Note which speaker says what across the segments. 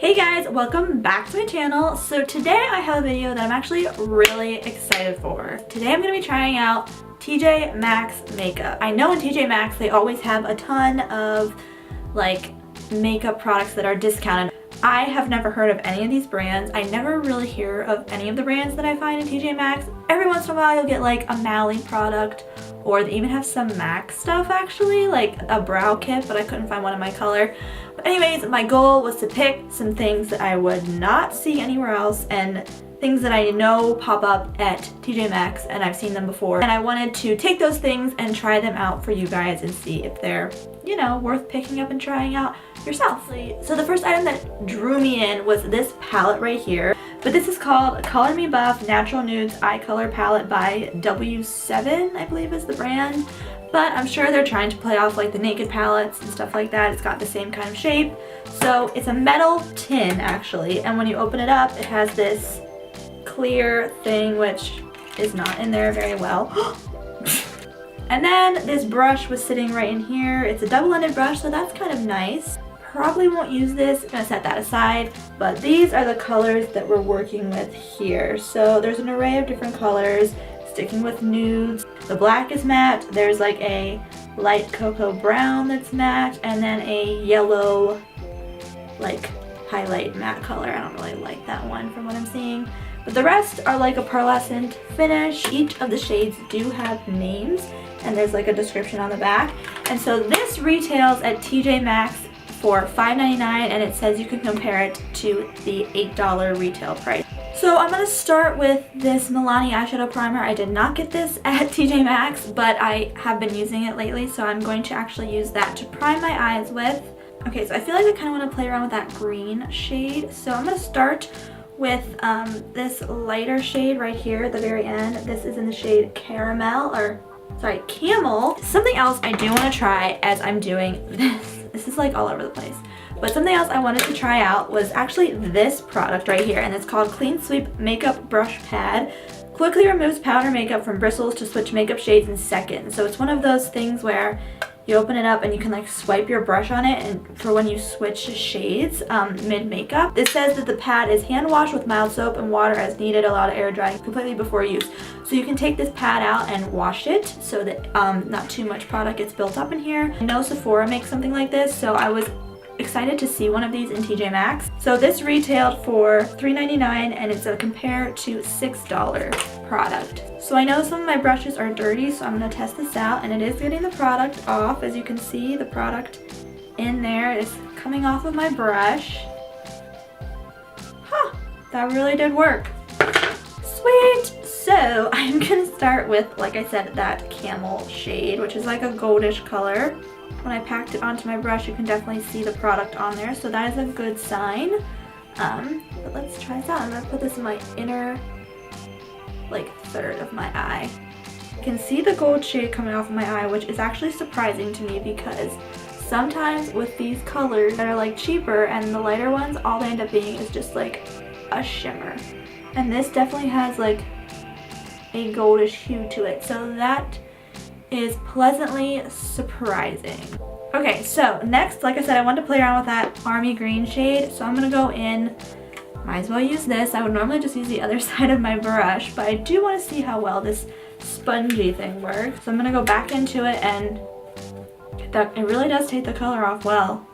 Speaker 1: Hey guys, welcome back to my channel. So today I have a video that I'm actually really excited for. Today I'm going to be trying out TJ Maxx makeup. I know in TJ Maxx they always have a ton of like makeup products that are discounted. I have never heard of any of these brands. I never really hear of any of the brands that I find in TJ Maxx. Every once in a while you'll get like a Mally product, or they even have some MAC stuff actually, like a brow kit, but I couldn't find one in my color. But anyways, my goal was to pick some things that I would not see anywhere else and things that I know pop up at TJ Maxx and I've seen them before. And I wanted to take those things and try them out for you guys and see if they're, you know, worth picking up and trying out yourself. So the first item that drew me in was this palette right here. But this is called Color Me Buff Natural Nudes Eye Color Palette by W7, I believe is the brand. But I'm sure they're trying to play off like the Naked palettes and stuff like that. It's got the same kind of shape. So it's a metal tin actually, and when you open it up, it has this clear thing which is not in there very well. And then this brush was sitting right in here. It's a double-ended brush, so that's kind of nice. Probably won't use this, I'm gonna set that aside, but these are the colors that we're working with here. So there's an array of different colors, sticking with nudes. The black is matte, there's like a light cocoa brown that's matte, and then a yellow like highlight matte color. I don't really like that one from what I'm seeing. But the rest are like a pearlescent finish. Each of the shades do have names, and there's like a description on the back. And so this retails at TJ Maxx for $5.99, and it says you can compare it to the $8 retail price. So I'm going to start with this Milani eyeshadow primer. I did not get this at TJ Maxx, but I have been using it lately, so I'm going to actually use that to prime my eyes with. Okay, so I feel like I kind of want to play around with that green shade, so I'm going to start with this lighter shade right here at the very end. This is in the shade Camel. Something else I do want to try as I'm doing this is like all over the place, but something else I wanted to try out was actually this product right here, and it's called Clean Sweep Makeup Brush Pad. Quickly removes powder makeup from bristles to switch makeup shades in seconds. So it's one of those things where you open it up and you can like swipe your brush on it, and for when you switch shades mid-makeup. It says that the pad is hand washed with mild soap and water as needed, allowed to air dry completely before use. So you can take this pad out and wash it so that not too much product gets built up in here. I know Sephora makes something like this, so I was excited to see one of these in TJ Maxx. So this retailed for $3.99, and it's a compare to $6 product. So I know some of my brushes are dirty, so I'm going to test this out, and it is getting the product off. As you can see, the product in there is coming off of my brush. Huh, that really did work. Sweet! So I'm going to start with, like I said, that Camel shade, which is like a goldish color. When I packed it onto my brush, you can definitely see the product on there, so that is a good sign. But let's try this out. I'm going to put this in my inner like third of my eye. You can see the gold shade coming off of my eye, which is actually surprising to me because sometimes with these colors that are like cheaper and the lighter ones, all they end up being is just like a shimmer. And this definitely has like a goldish hue to it, so that is pleasantly surprising. Okay, so next, like I said, I wanted to play around with that army green shade, so I'm gonna go in. Might as well use this. I would normally just use the other side of my brush, but I do want to see how well this spongy thing works. So I'm gonna go back into it, and it really does take the color off well.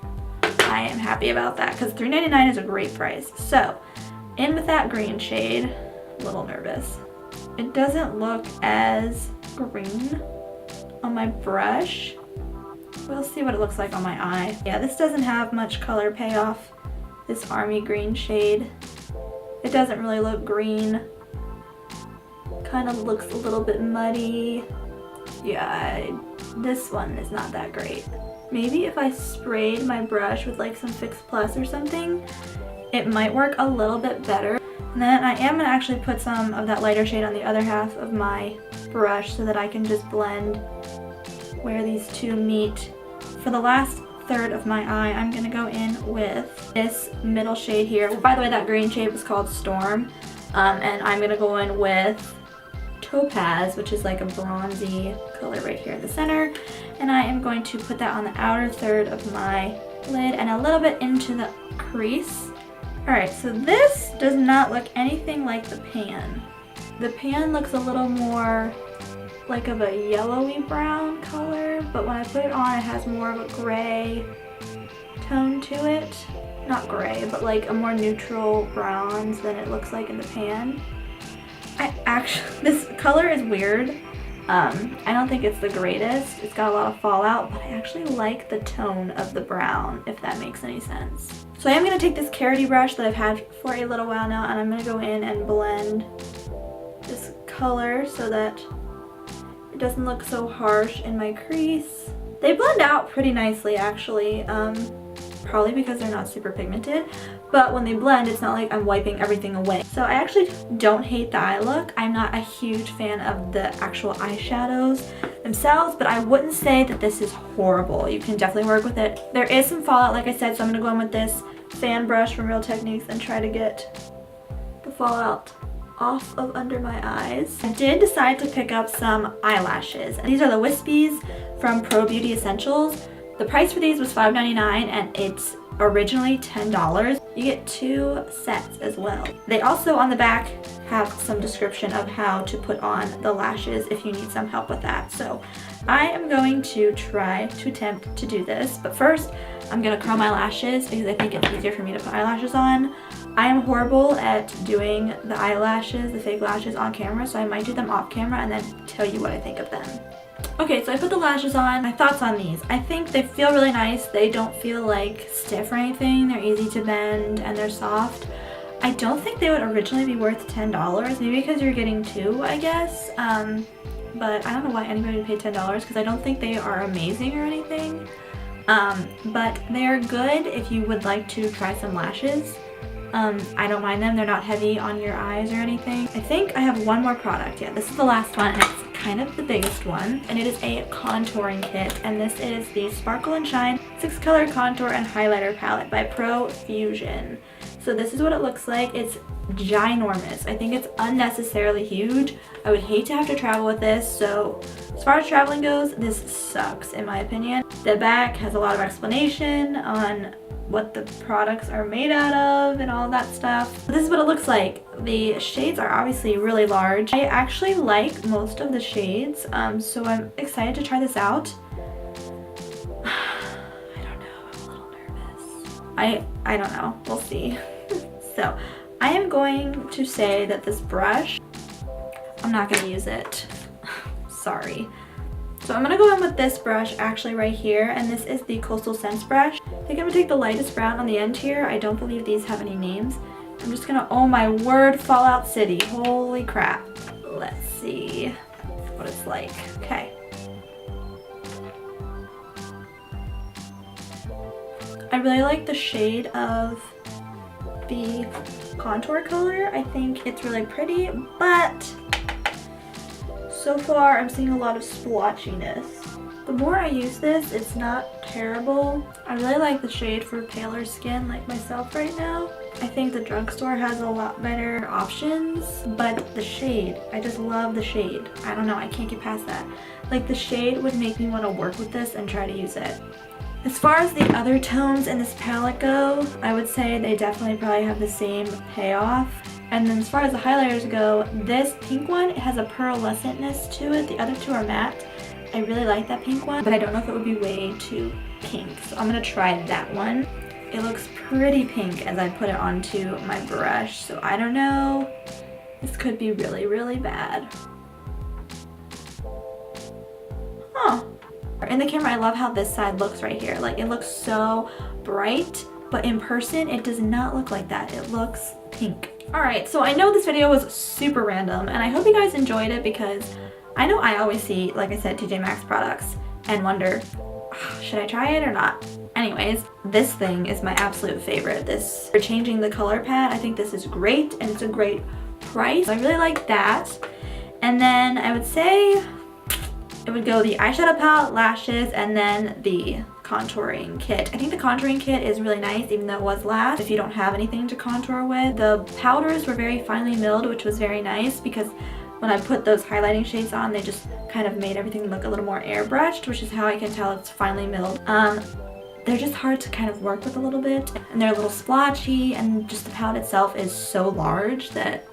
Speaker 1: I am happy about that because $3.99 is a great price. So in with that green shade. A little nervous. It doesn't look as green on my brush. We'll see what it looks like on my eye. Yeah, this doesn't have much color payoff. This army green shade. It doesn't really look green. Kind of looks a little bit muddy. Yeah, this one is not that great. Maybe if I sprayed my brush with like some Fix Plus or something, it might work a little bit better. And then I am going to actually put some of that lighter shade on the other half of my brush so that I can just blend where these two meet. For the last third of my eye, I'm going to go in with this middle shade here. By the way, that green shade was called Storm. And I'm going to go in with Topaz, which is like a bronzy color right here in the center. And I am going to put that on the outer third of my lid and a little bit into the crease Alright, so this does not look anything like the pan. The pan looks a little more like of a yellowy brown color, but when I put it on, it has more of a gray tone to it. Not gray, but like a more neutral bronze than it looks like in the pan. This color is weird. I don't think it's the greatest. It's got a lot of fallout, but I actually like the tone of the brown, if that makes any sense. So I am going to take this carroty brush that I've had for a little while now, and I'm going to go in and blend this color so that it doesn't look so harsh in my crease. They blend out pretty nicely, actually, probably because they're not super pigmented, but when they blend, it's not like I'm wiping everything away. So I actually don't hate the eye look. I'm not a huge fan of the actual eyeshadows themselves, but I wouldn't say that this is horrible. You can definitely work with it. There is some fallout, like I said, so I'm going to go in with this fan brush from Real Techniques and try to get the fallout off of under my eyes. I did decide to pick up some eyelashes. These are the Wispies from Pro Beauty Essentials. The price for these was $5.99 and it's originally $10. You get 2 sets as well. They also on the back have some description of how to put on the lashes if you need some help with that. So I am going to try to attempt to do this, but first I'm gonna curl my lashes because I think it's easier for me to put eyelashes on. I am horrible at doing the eyelashes, the fake lashes on camera, so I might do them off camera and then tell you what I think of them. Okay, so I put the lashes on. My thoughts on these. I think they feel really nice. They don't feel like stiff or anything. They're easy to bend and they're soft. I don't think they would originally be worth $10, maybe because you're getting 2, I guess. But I don't know why anybody would pay $10 because I don't think they are amazing or anything. But they are good if you would like to try some lashes. I don't mind them. They're not heavy on your eyes or anything. I think I have one more product. Yeah, this is the last one and it's kind of the biggest one, and it is a contouring kit, and this is the Sparkle and Shine 6-color contour and highlighter palette by Pro Fusion. So this is what it looks like. It's ginormous. I think it's unnecessarily huge. I would hate to have to travel with this, so as far as traveling goes, this sucks in my opinion. The back has a lot of explanation on what the products are made out of and all that stuff. This is what it looks like. The shades are obviously really large. I actually like most of the shades, so I'm excited to try this out. I don't know, I'm a little nervous. I don't know, we'll see. So I am going to say that this brush, I'm not gonna use it. Sorry. So I'm gonna go in with this brush actually right here, and this is the Coastal Scents brush. I think I'm gonna take the lightest brown on the end here. I don't believe these have any names. I'm just gonna, oh my word, Fallout City. Holy crap. Let's see what it's like. Okay. I really like the shade of the contour color. I think it's really pretty, but so far I'm seeing a lot of splotchiness. The more I use this, it's not terrible. I really like the shade for paler skin like myself right now. I think the drugstore has a lot better options, but the shade, I just love the shade. I don't know, I can't get past that. Like the shade would make me want to work with this and try to use it. As far as the other tones in this palette go, I would say they definitely probably have the same payoff. And then as far as the highlighters go, this pink one, it has a pearlescentness to it. The other 2 are matte. I really like that pink one, but I don't know if it would be way too pink. So I'm gonna try that one. It looks pretty pink as I put it onto my brush, so I don't know. This could be really, really bad. Huh. In the camera, I love how this side looks right here. Like, it looks so bright, but in person, it does not look like that. It looks pink. Alright, so I know this video was super random, and I hope you guys enjoyed it because I know I always see, like I said, TJ Maxx products and wonder, should I try it or not? Anyways, this thing is my absolute favorite. This, for changing the color pad, I think this is great, and it's a great price. So I really like that. And then I would say it would go the eyeshadow palette, lashes, and then the contouring kit. I think the contouring kit is really nice, even though it was last if you don't have anything to contour with. The powders were very finely milled, which was very nice because when I put those highlighting shades on, they just kind of made everything look a little more airbrushed, which is how I can tell it's finely milled. they're just hard to kind of work with a little bit, and they're a little splotchy, and just the palette itself is so large that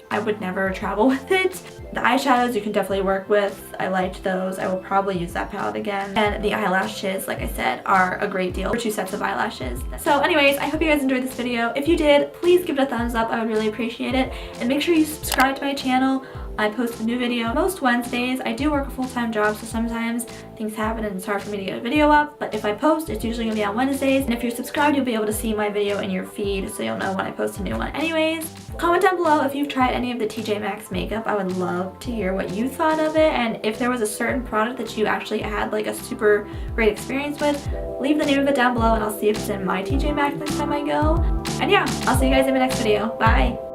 Speaker 1: I would never travel with it. The eyeshadows you can definitely work with. I liked those. I will probably use that palette again. And the eyelashes, like I said, are a great deal for 2 sets of eyelashes. So anyways, I hope you guys enjoyed this video. If you did, please give it a thumbs up. I would really appreciate it. And make sure you subscribe to my channel. I post a new video most Wednesdays. I do work a full-time job, so sometimes things happen and it's hard for me to get a video up. But if I post, it's usually gonna be on Wednesdays. And if you're subscribed, you'll be able to see my video in your feed, so you'll know when I post a new one. Anyways, comment down below if you've tried any of the TJ Maxx makeup. I would love to hear what you thought of it, and if there was a certain product that you actually had like a super great experience with, leave the name of it down below and I'll see if it's in my TJ Maxx next time I go. And yeah, I'll see you guys in my next video. Bye!